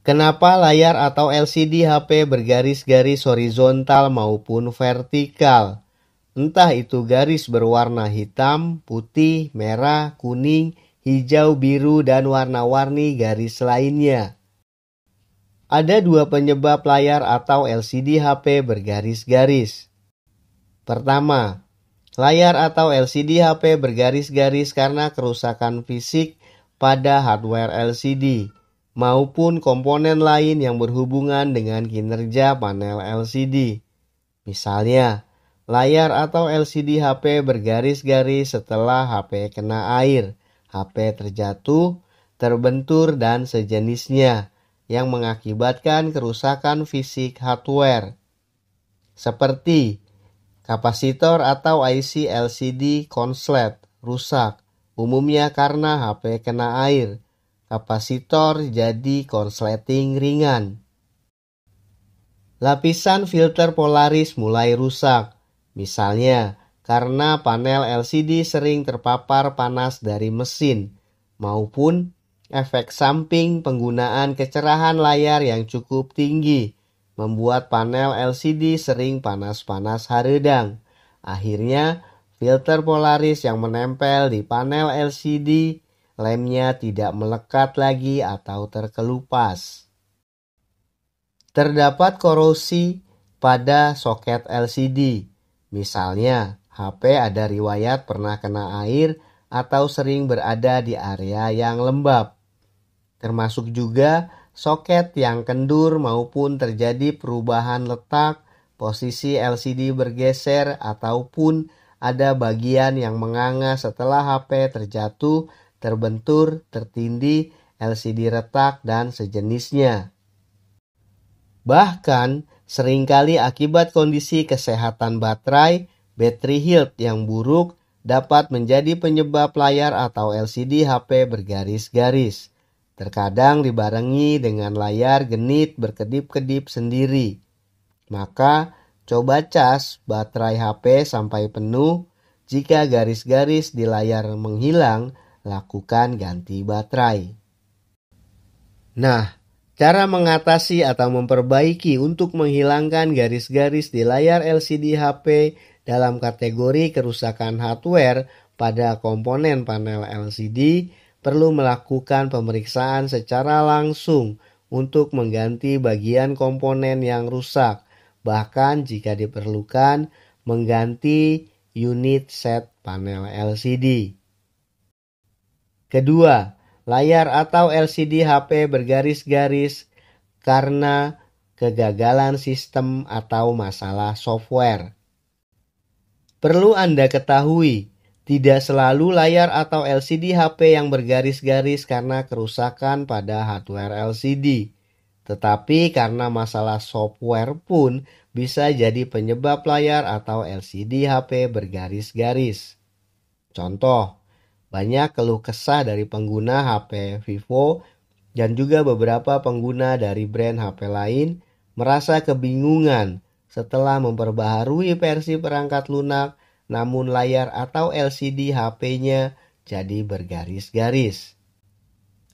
Kenapa layar atau LCD HP bergaris-garis horizontal maupun vertikal? Entah itu garis berwarna hitam, putih, merah, kuning, hijau, biru, dan warna-warni garis lainnya. Ada dua penyebab layar atau LCD HP bergaris-garis. Pertama, layar atau LCD HP bergaris-garis karena kerusakan fisik pada hardware LCD maupun komponen lain yang berhubungan dengan kinerja panel LCD. Misalnya, layar atau LCD HP bergaris-garis setelah HP kena air, HP terjatuh, terbentur, dan sejenisnya yang mengakibatkan kerusakan fisik hardware. Seperti kapasitor atau IC LCD konslet rusak, umumnya karena HP kena air. Kapasitor jadi konsleting ringan. Lapisan filter polaris mulai rusak, misalnya karena panel LCD sering terpapar panas dari mesin, maupun efek samping penggunaan kecerahan layar yang cukup tinggi, membuat panel LCD sering panas-panas haredang. Akhirnya, filter polaris yang menempel di panel LCD lemnya tidak melekat lagi atau terkelupas. Terdapat korosi pada soket LCD. Misalnya, HP ada riwayat pernah kena air atau sering berada di area yang lembab. Termasuk juga soket yang kendur maupun terjadi perubahan letak, posisi LCD bergeser ataupun ada bagian yang menganga setelah HP terjatuh, terbentur, tertindih, LCD retak, dan sejenisnya. Bahkan, seringkali akibat kondisi kesehatan baterai, battery health yang buruk dapat menjadi penyebab layar atau LCD HP bergaris-garis. Terkadang dibarengi dengan layar genit berkedip-kedip sendiri. Maka, coba cas baterai HP sampai penuh. Jika garis-garis di layar menghilang, lakukan ganti baterai. Nah, cara mengatasi atau memperbaiki untuk menghilangkan garis-garis di layar LCD HP dalam kategori kerusakan hardware pada komponen panel LCD perlu melakukan pemeriksaan secara langsung untuk mengganti bagian komponen yang rusak, bahkan jika diperlukan mengganti unit set panel LCD. Kedua, layar atau LCD HP bergaris-garis karena kegagalan sistem atau masalah software. Perlu Anda ketahui, tidak selalu layar atau LCD HP yang bergaris-garis karena kerusakan pada hardware LCD. Tetapi karena masalah software pun bisa jadi penyebab layar atau LCD HP bergaris-garis. Contoh, banyak keluh kesah dari pengguna HP Vivo dan juga beberapa pengguna dari brand HP lain merasa kebingungan setelah memperbaharui versi perangkat lunak, namun layar atau LCD HP-nya jadi bergaris-garis.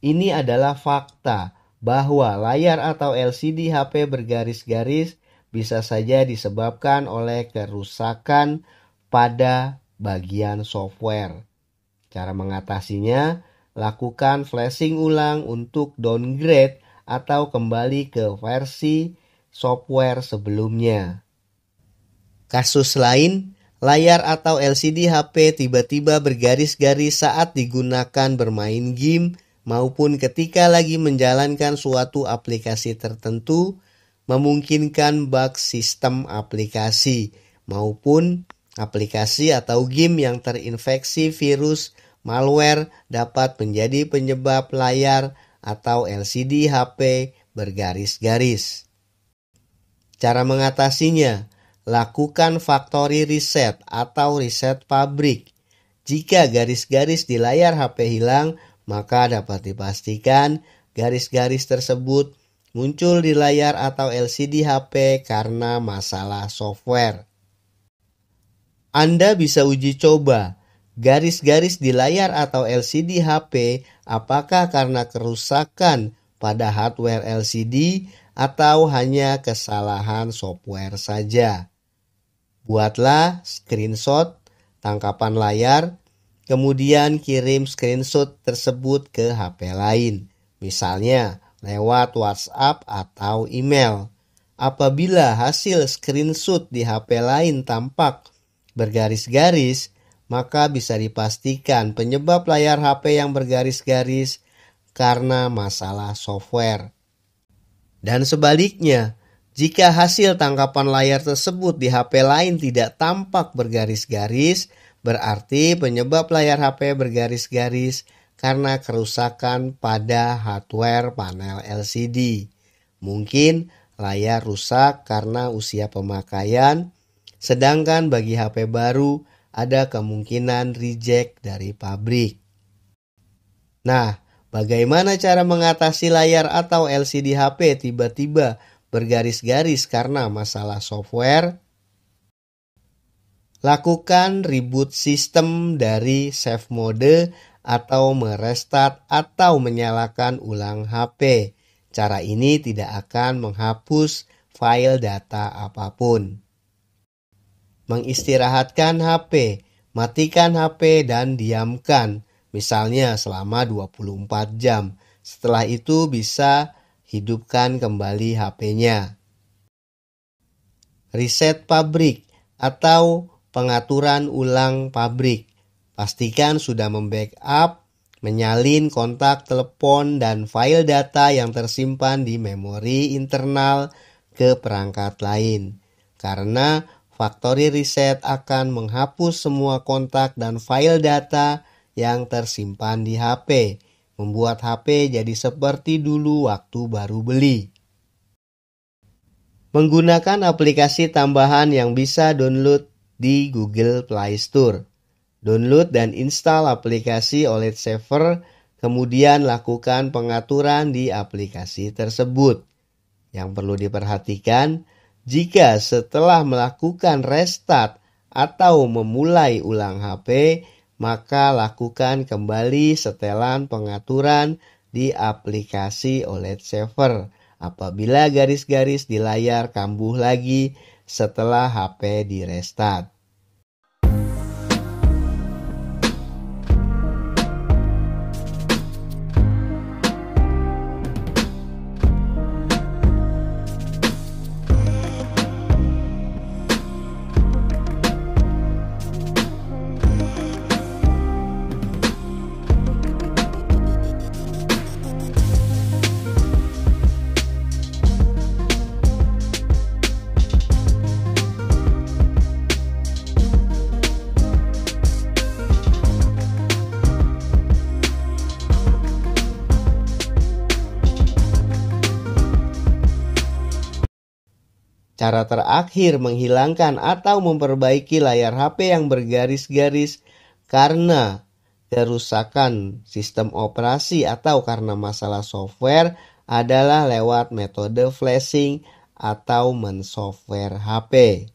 Ini adalah fakta bahwa layar atau LCD HP bergaris-garis bisa saja disebabkan oleh kerusakan pada bagian software. Cara mengatasinya, lakukan flashing ulang untuk downgrade atau kembali ke versi software sebelumnya. Kasus lain, layar atau LCD HP tiba-tiba bergaris-garis saat digunakan bermain game maupun ketika lagi menjalankan suatu aplikasi tertentu, memungkinkan bug sistem aplikasi maupun aplikasi atau game yang terinfeksi virus malware dapat menjadi penyebab layar atau LCD HP bergaris-garis. Cara mengatasinya, lakukan factory reset atau reset pabrik. Jika garis-garis di layar HP hilang, maka dapat dipastikan garis-garis tersebut muncul di layar atau LCD HP karena masalah software. Anda bisa uji coba garis-garis di layar atau LCD HP apakah karena kerusakan pada hardware LCD atau hanya kesalahan software saja. Buatlah screenshot tangkapan layar, kemudian kirim screenshot tersebut ke HP lain, misalnya lewat WhatsApp atau email. Apabila hasil screenshot di HP lain tampak bergaris-garis, maka bisa dipastikan penyebab layar HP yang bergaris-garis karena masalah software. Dan sebaliknya, jika hasil tangkapan layar tersebut di HP lain tidak tampak bergaris-garis, berarti penyebab layar HP bergaris-garis karena kerusakan pada hardware panel LCD. Mungkin layar rusak karena usia pemakaian, sedangkan bagi HP baru ada kemungkinan reject dari pabrik. Nah, bagaimana cara mengatasi layar atau LCD HP tiba-tiba bergaris-garis karena masalah software? Lakukan reboot sistem dari save mode atau merestart atau menyalakan ulang HP. Cara ini tidak akan menghapus file data apapun. Mengistirahatkan HP, matikan HP dan diamkan, misalnya selama 24 jam. Setelah itu bisa hidupkan kembali HP-nya. Reset pabrik atau pengaturan ulang pabrik. Pastikan sudah membackup, menyalin kontak telepon dan file data yang tersimpan di memori internal ke perangkat lain. Karena factory reset akan menghapus semua kontak dan file data yang tersimpan di HP, membuat HP jadi seperti dulu waktu baru beli. Menggunakan aplikasi tambahan yang bisa download di Google Play Store. Download dan install aplikasi OLED Saver, kemudian lakukan pengaturan di aplikasi tersebut. Yang perlu diperhatikan, jika setelah melakukan restart atau memulai ulang HP, maka lakukan kembali setelan pengaturan di aplikasi OLED Saver apabila garis-garis di layar kambuh lagi setelah HP di restart. Cara terakhir menghilangkan atau memperbaiki layar HP yang bergaris-garis karena kerusakan sistem operasi atau karena masalah software adalah lewat metode flashing atau mensoftware HP.